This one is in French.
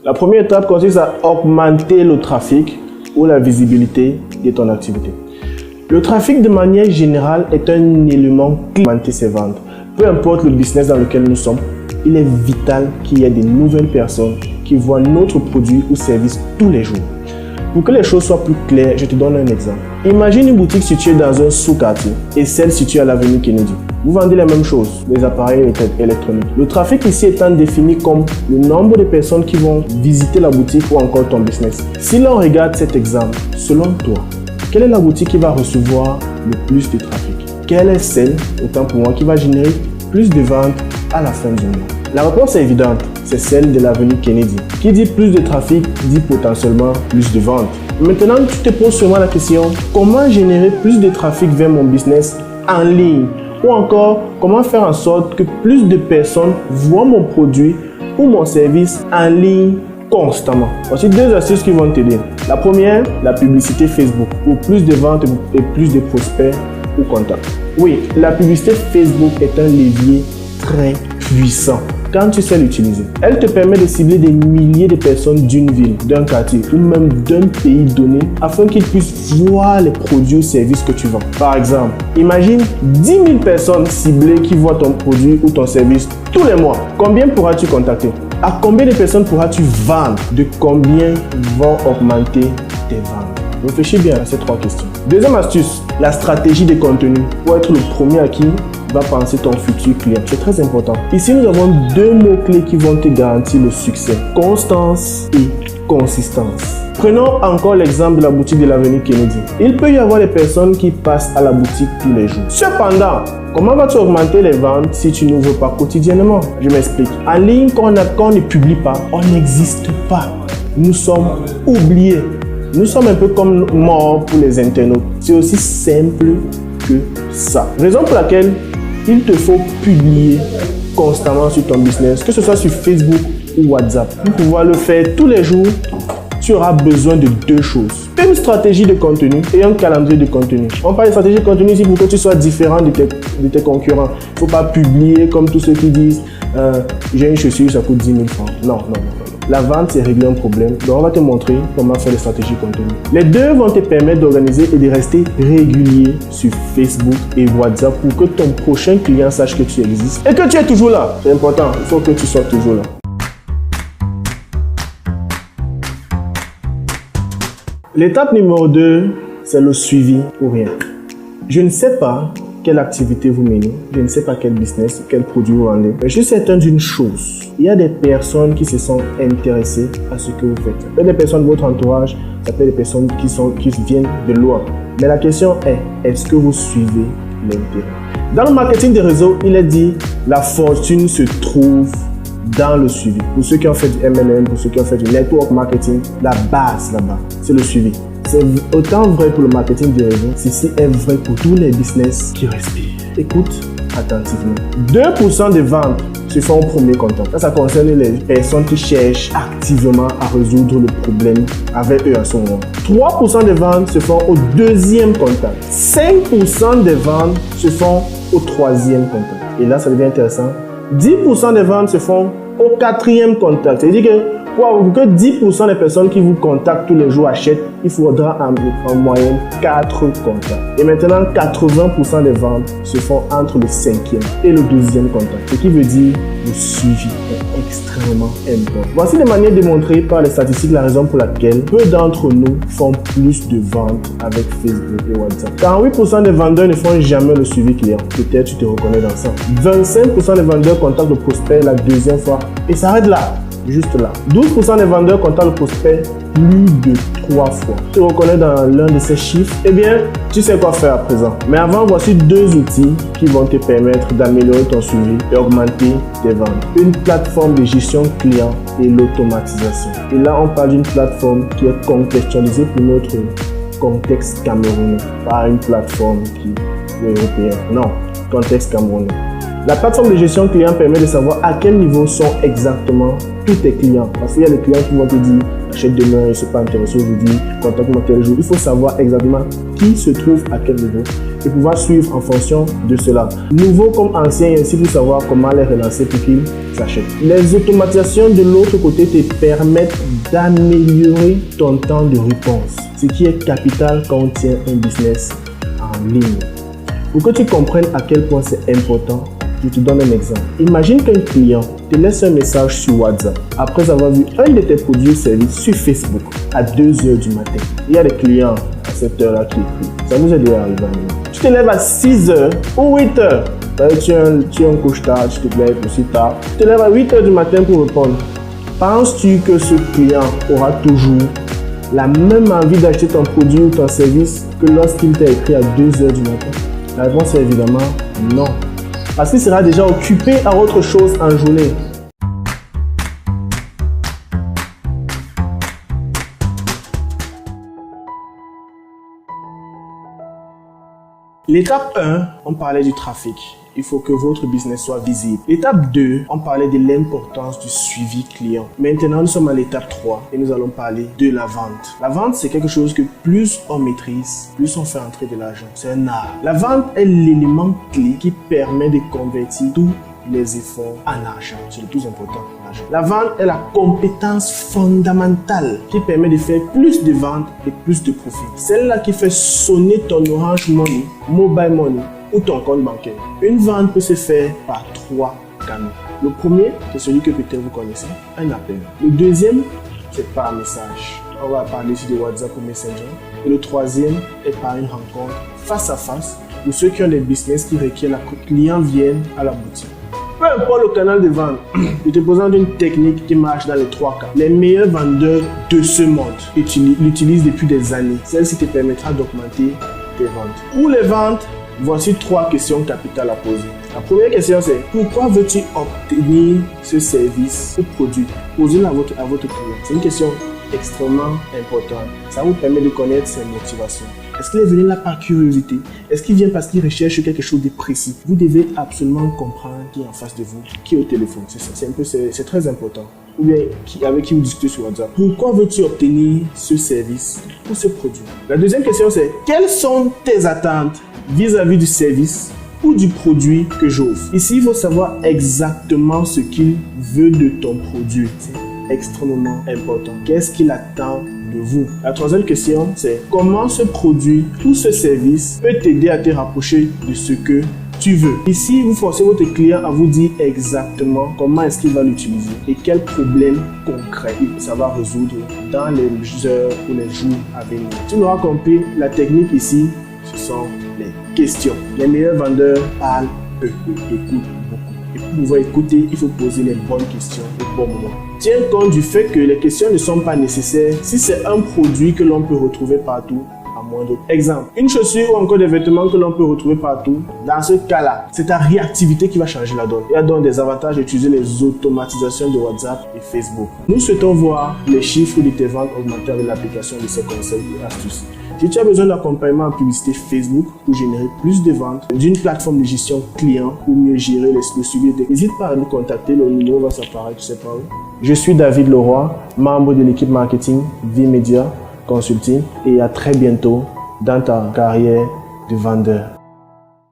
La première étape consiste à augmenter le trafic ou la visibilité de ton activité. Le trafic de manière générale est un élément clé pour augmenter ses ventes. Peu importe le business dans lequel nous sommes, il est vital qu'il y ait de nouvelles personnes qui voient notre produit ou service tous les jours. Pour que les choses soient plus claires, je te donne un exemple. Imagine une boutique située dans un sous-quartier et celle située à l'avenue Kennedy. Vous vendez les mêmes choses, les appareils électroniques. Le trafic ici étant défini comme le nombre de personnes qui vont visiter la boutique ou encore ton business. Si l'on regarde cet exemple, selon toi, quelle est la boutique qui va recevoir le plus de trafic? Quelle est celle, autant pour moi, qui va générer plus de ventes à la fin du mois? La réponse est évidente, c'est celle de l'avenue Kennedy. Qui dit plus de trafic, dit potentiellement plus de ventes. Maintenant, tu te poses seulement la question, comment générer plus de trafic vers mon business en ligne? Ou encore, comment faire en sorte que plus de personnes voient mon produit ou mon service en ligne constamment? Voici deux astuces qui vont t'aider. La première, la publicité Facebook pour plus de ventes et plus de prospects ou contacts. Oui, la publicité Facebook est un levier très puissant quand tu sais l'utiliser. Elle te permet de cibler des milliers de personnes d'une ville, d'un quartier ou même d'un pays donné afin qu'ils puissent voir les produits ou services que tu vends. Par exemple, imagine 10 000 personnes ciblées qui voient ton produit ou ton service tous les mois. Combien pourras-tu contacter? À combien de personnes pourras-tu vendre? De combien vont augmenter tes ventes? Réfléchis bien à ces trois questions. Deuxième astuce, la stratégie de contenu. Pour être le premier à qui va penser ton futur client. C'est très important. Ici, nous avons deux mots-clés qui vont te garantir le succès. Constance et consistance. Prenons encore l'exemple de la boutique de l'avenue Kennedy. Il peut y avoir des personnes qui passent à la boutique tous les jours. Cependant, comment vas-tu augmenter les ventes si tu n'ouvres pas quotidiennement? Je m'explique. En ligne, quand on ne publie pas, on n'existe pas. Nous sommes oubliés. Nous sommes un peu comme morts pour les internautes. C'est aussi simple que ça. Raison pour laquelle il te faut publier constamment sur ton business, que ce soit sur Facebook ou WhatsApp. Pour pouvoir le faire tous les jours, tu auras besoin de deux choses. Une stratégie de contenu et un calendrier de contenu. On parle de stratégie de contenu ici pour que tu sois différent de tes concurrents. Il ne faut pas publier comme tous ceux qui disent j'ai une chaussure, ça coûte 10 000 francs. Non. La vente, c'est régler un problème. Donc, on va te montrer comment faire des stratégies de contenu. Les deux vont te permettre d'organiser et de rester régulier sur Facebook et WhatsApp pour que ton prochain client sache que tu existes et que tu es toujours là. C'est important, il faut que tu sois toujours là. L'étape numéro 2, c'est le suivi ou rien. Je ne sais pas quelle activité vous menez, je ne sais pas quel business, quel produit vous vendez. Mais je suis certain d'une chose, il y a des personnes qui se sont intéressées à ce que vous faites. Ça peut être des personnes de votre entourage, ça peut être des personnes qui viennent de loin. Mais la question est, est-ce que vous suivez l'intérêt? Dans le marketing des réseaux, il est dit, la fortune se trouve dans le suivi. Pour ceux qui ont fait du MLM, pour ceux qui ont fait du network marketing, la base là-bas, c'est le suivi. C'est autant vrai pour le marketing des réseaux, ceci est vrai pour tous les business qui respirent. Écoute attentivement. 2% des ventes se font au premier contact. Ça concerne les personnes qui cherchent activement à résoudre le problème avec eux à ce moment. 3% des ventes se font au deuxième contact. 5% des ventes se font au troisième contact. Et là, ça devient intéressant. 10% des ventes se font au quatrième contact. C'est-à-dire que pour que 10% des personnes qui vous contactent tous les jours achètent, il faudra en moyenne 4 contacts. Et maintenant, 80% des ventes se font entre le 5e et le 12e contact. Ce qui veut dire le suivi est extrêmement important. Voici les manières démontrées par les statistiques la raison pour laquelle peu d'entre nous font plus de ventes avec Facebook et WhatsApp. 48% des vendeurs ne font jamais le suivi client. Peut-être tu te reconnais dans ça. 25% des vendeurs contactent le prospect la deuxième fois et s'arrêtent là. Juste là. 12% des vendeurs contactent le prospect plus de 3 fois. Tu te reconnais dans l'un de ces chiffres? Eh bien, tu sais quoi faire à présent. Mais avant, voici 2 outils qui vont te permettre d'améliorer ton suivi et augmenter tes ventes. Une plateforme de gestion client et l'automatisation. Et là, on parle d'une plateforme qui est contextualisée pour notre contexte camerounais. Pas une plateforme qui est européenne. Non, contexte camerounais. La plateforme de gestion client permet de savoir à quel niveau sont exactement tous tes clients. Parce qu'il y a des clients qui vont te dire achète demain et c'est pas intéressé aujourd'hui, contacte-moi tel jour. Il faut savoir exactement qui se trouve à quel niveau et pouvoir suivre en fonction de cela. Nouveau comme ancien, et ainsi pour savoir comment les relancer pour qu'ils s'achètent. Les automatisations de l'autre côté te permettent d'améliorer ton temps de réponse, ce qui est capital quand on tient un business en ligne. Pour que tu comprennes à quel point c'est important, je te donne un exemple. Imagine qu'un client te laisse un message sur WhatsApp après avoir vu un de tes produits ou services sur Facebook à 2h du matin. Il y a des clients à cette heure-là qui écrivent. Ça nous est déjà arrivé à nous. Tu te lèves à 6h ou 8h. Tu es un couche tard, tu te lèves aussi tard. Tu te lèves à 8h du matin pour répondre. Penses-tu que ce client aura toujours la même envie d'acheter ton produit ou ton service que lorsqu'il t'a écrit à 2h du matin? La réponse est évidemment non. Parce qu'il sera déjà occupé à autre chose en journée. L'étape 1, on parlait du trafic. Il faut que votre business soit visible. L'étape 2, on parlait de l'importance du suivi client. Maintenant, nous sommes à l'étape 3 et nous allons parler de la vente. La vente, c'est quelque chose que plus on maîtrise, plus on fait entrer de l'argent. C'est un art. La vente est l'élément clé qui permet de convertir tous les efforts en argent. C'est le plus important, l'argent. La vente est la compétence fondamentale qui permet de faire plus de ventes et plus de profit. Celle-là qui fait sonner ton Orange Money, Mobile Money ou ton compte bancaire. Une vente peut se faire par 3 canaux. Le premier, c'est celui que peut-être vous connaissez, un appel. Le deuxième, c'est par message. On va parler ici de WhatsApp ou Messenger. Et le troisième est par une rencontre face à face pour ceux qui ont des business qui requièrent que le client vienne à la boutique. Peu importe le canal de vente, je te présente une technique qui marche dans les 3 cas. Les meilleurs vendeurs de ce monde l'utilisent depuis des années. Celle-ci te permettra d'augmenter tes ventes. Pour les ventes, voici 3 questions capitales à poser. La première question c'est: pourquoi veux-tu obtenir ce service ou produit? Posez-le à votre client. C'est une question extrêmement importante. Ça vous permet de connaître ses motivations. Est-ce qu'il est venu là par curiosité? Est-ce qu'il vient parce qu'il recherche quelque chose de précis? Vous devez absolument comprendre qui est en face de vous, qui est au téléphone. C'est ça. C'est très important. Ou bien avec qui vous discutez sur WhatsApp. Pourquoi veux-tu obtenir ce service ou ce produit? La deuxième question c'est: quelles sont tes attentes vis-à-vis du service ou du produit que j'offre? Ici, il faut savoir exactement ce qu'il veut de ton produit. C'est extrêmement important. Qu'est-ce qu'il attend de vous? La troisième question, c'est: comment ce produit ou ce service peut t'aider à te rapprocher de ce que tu veux? Ici, vous forcez votre client à vous dire exactement comment est-ce qu'il va l'utiliser et quel problème concret ça va résoudre dans les heures ou les jours à venir. Tu l'auras compris, la technique ici, ce sont les questions. Les meilleurs vendeurs parlent peu, écoutent beaucoup. Et pour pouvoir écouter, il faut poser les bonnes questions au bon moment. Tiens compte du fait que les questions ne sont pas nécessaires si c'est un produit que l'on peut retrouver partout à moindre. Exemple, une chaussure ou encore des vêtements que l'on peut retrouver partout. Dans ce cas-là, c'est ta réactivité qui va changer la donne. Il y a donc des avantages d'utiliser les automatisations de WhatsApp et Facebook. Nous souhaitons voir les chiffres de tes ventes augmenter avec l'application de ces conseils et astuces. Si tu as besoin d'accompagnement en publicité Facebook pour générer plus de ventes, d'une plateforme de gestion client pour mieux gérer le suivi, n'hésite pas à nous contacter, le numéro va s'apparaître, tu sais pas où. Je suis David Leroy, membre de l'équipe marketing V-Media Consulting, et à très bientôt dans ta carrière de vendeur.